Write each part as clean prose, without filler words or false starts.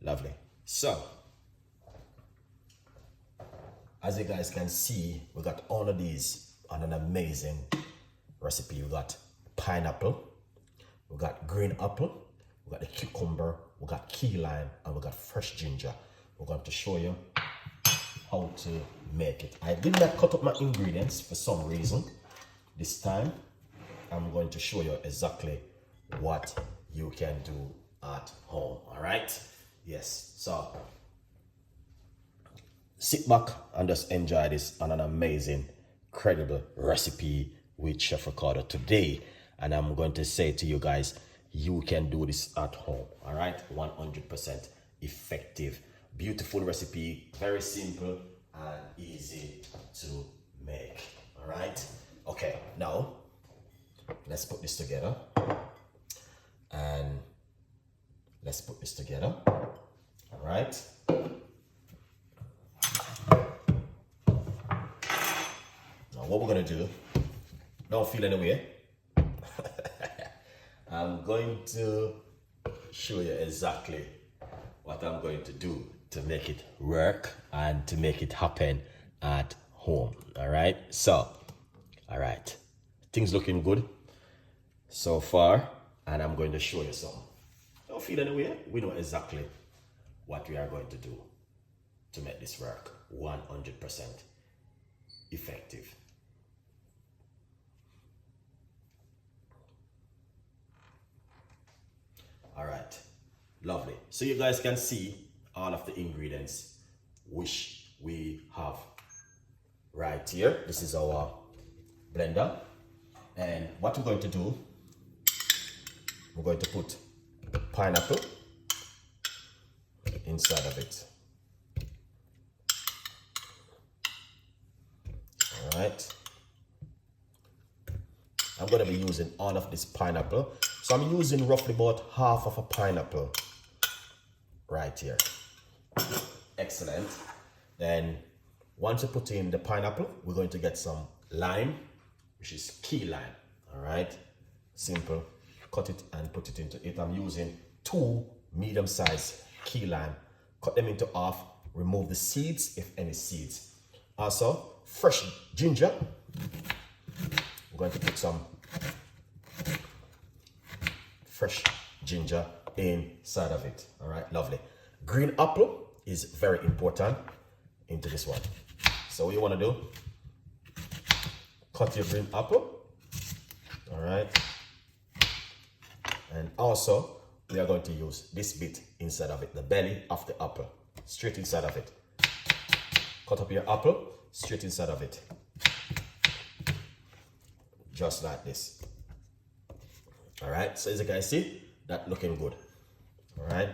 Lovely. So, as you guys can see, we got all of these on an amazing recipe. We got pineapple, we got green apple, we got the cucumber, we got key lime, and we got fresh ginger. We're going to show you how to make it. I did not cut up my ingredients for some reason. This time, I'm going to show you exactly what you can do at home, all right? Yes, so sit back and just enjoy this on an amazing, credible recipe with Chef Ricardo today. And I'm going to say to you guys, you can do this at home, all right? 100% effective. Beautiful recipe, very simple and easy to make, all right? Okay, now let's put this together. And let's put this together, all right? Now what we're gonna do, don't feel any way. I'm going to show you exactly what I'm going to do to make it work and to make it happen at home, all right? So, all right, things looking good so far, and I'm going to show you some. Don't feel any way. We know exactly what we are going to do to make this work 100% effective. All right, lovely. So you guys can see all of the ingredients which we have right here. This is our blender. And what we're going to do, we're going to put pineapple inside of it. All right. I'm going to be using all of this pineapple. So I'm using roughly about half of a pineapple right here. Excellent. Then once you put in the pineapple, we're going to get some lime, which is key lime. All right. Simple. Cut it and put it into it. I'm using 2 medium-sized key lime. Cut them into half. Remove the seeds, if any seeds. Also, fresh ginger. We're going to put some fresh ginger inside of it. All right, lovely. Green apple is very important into this one. So what you want to do, cut your green apple. All right. And also, we are going to use this bit inside of it, the belly of the apple, straight inside of it. Cut up your apple, straight inside of it. Just like this. All right, so as you guys see, that looking good. All right.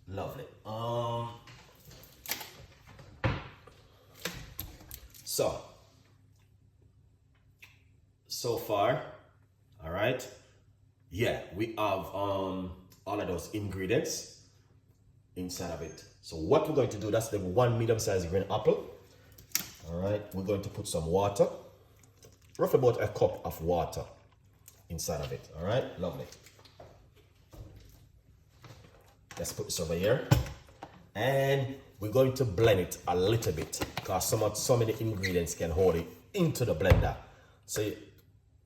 Lovely. So far, all right. Yeah, we have all of those ingredients inside of it. So what we're going to do, that's the 1 medium-sized green apple. All right, we're going to put some water, roughly about a cup of water inside of it. All right, lovely. Let's put this over here. And we're going to blend it a little bit because some of the ingredients can hold it into the blender. So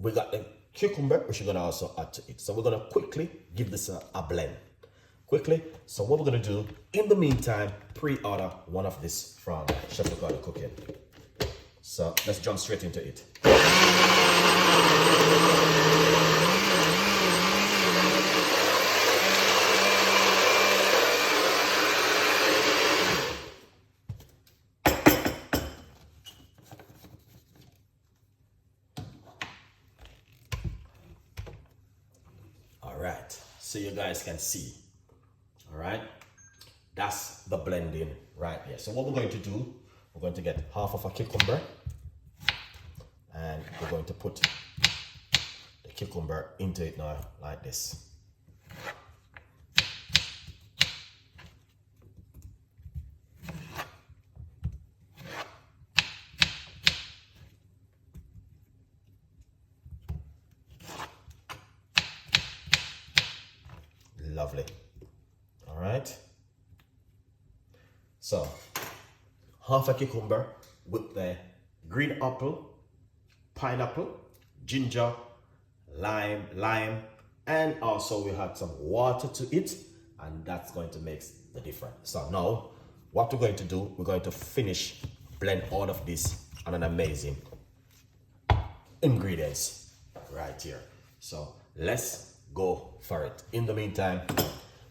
we got the cucumber, which we're gonna also add to it. So we're gonna quickly give this a blend. Quickly. So what we're gonna do, in the meantime, pre-order one of this from Chef Ricardo Cooking. So let's jump straight into it. Right, so you guys can see. All right, that's the blending right here. So what we're going to do, we're going to get half of a cucumber and we're going to put the cucumber into it now, like this. Lovely. All right. So, half a cucumber with the green apple, pineapple, ginger, lime, and also we have some water to it, and that's going to make the difference. So now, what we're going to do, we're going to finish blend all of this on an amazing ingredients right here. So let's go for it. In the meantime,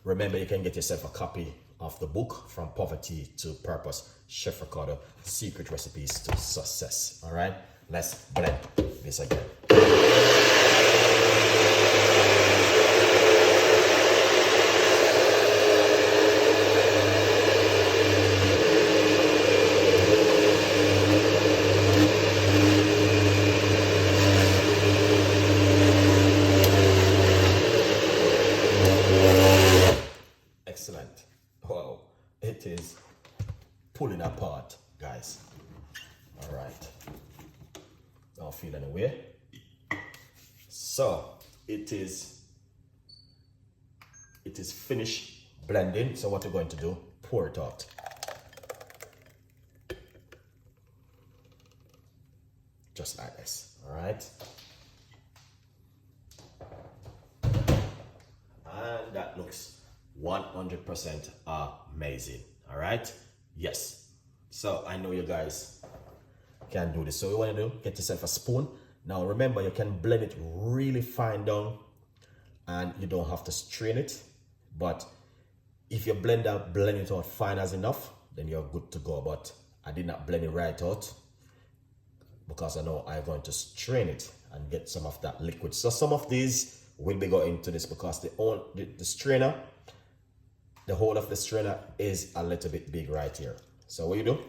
remember you can get yourself a copy of the book From Poverty to Purpose, Chef Ricardo, Secret Recipes to Success. All right, let's blend this again. Excellent. Wow, it is pulling apart, guys. All right, don't feel any way. So it is finished blending. So what we're going to do, pour it out. Just like this. All right. And that looks 100% amazing. All right. Yes. So I know you guys can do this. So you want to do, get yourself a spoon. Now remember, you can blend it really fine down and you don't have to strain it. But if you blend it out fine as enough, then you're good to go. But I did not blend it right out because I know I'm going to strain it and get some of that liquid. So some of these will be going into this because the strainer, the hole of the strainer is a little bit big right here. So what you do?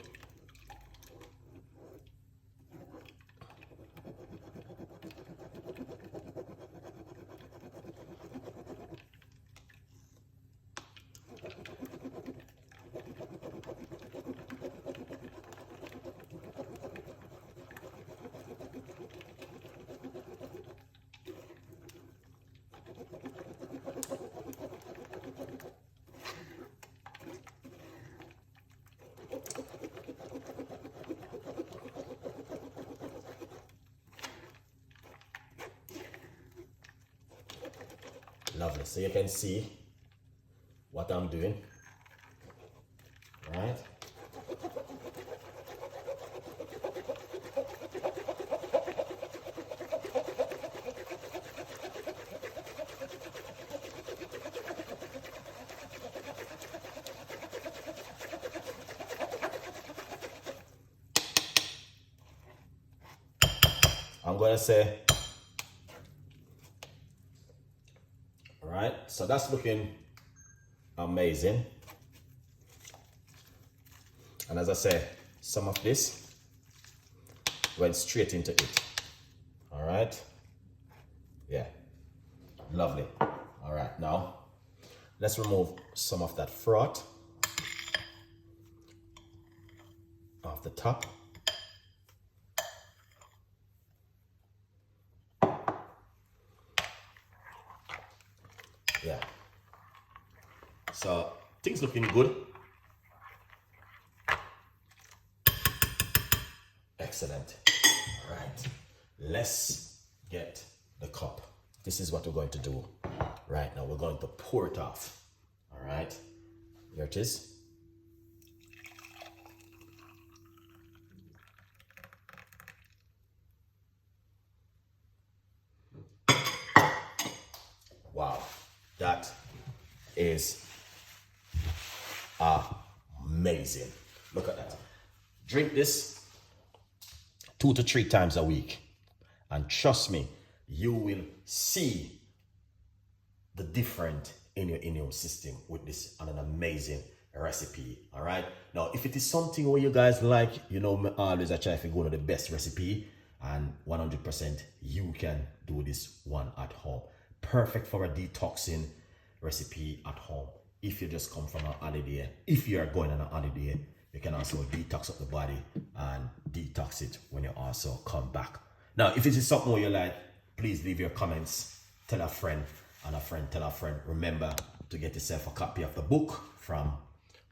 Lovely. So you can see what I'm doing. All right. I'm going to say, all right, so that's looking amazing. And as I say, some of this went straight into it. All right. Yeah, lovely. All right, now let's remove some of that froth off the top. Yeah. So things looking good. Excellent. All right. Let's get the cup. This is what we're going to do right now. We're going to pour it off. All right. Here it is. Wow. That is amazing. Look at that. Drink this 2 to 3 times a week. And trust me, you will see the difference in your immune system with this and an amazing recipe. All right. Now, if it is something where you guys like, you know, me always I try to go to the best recipe and 100% you can do this one at home. Perfect for a detoxing recipe at home. If you just come from a holiday, if you are going on a holiday, you can also detox up the body and detox it when you also come back. Now, if it is something you like, please leave your comments, tell a friend, and a friend tell a friend. Remember to get yourself a copy of the book, From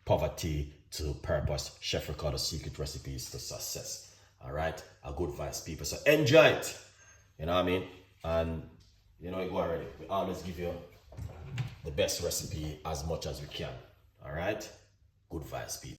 Poverty to Purpose, Chef Ricardo's Secret Recipes to Success. All right, a good vibes, people. So enjoy it. You know what I mean? And you know, you go already. We always give you the best recipe as much as we can. All right, good vibes, people.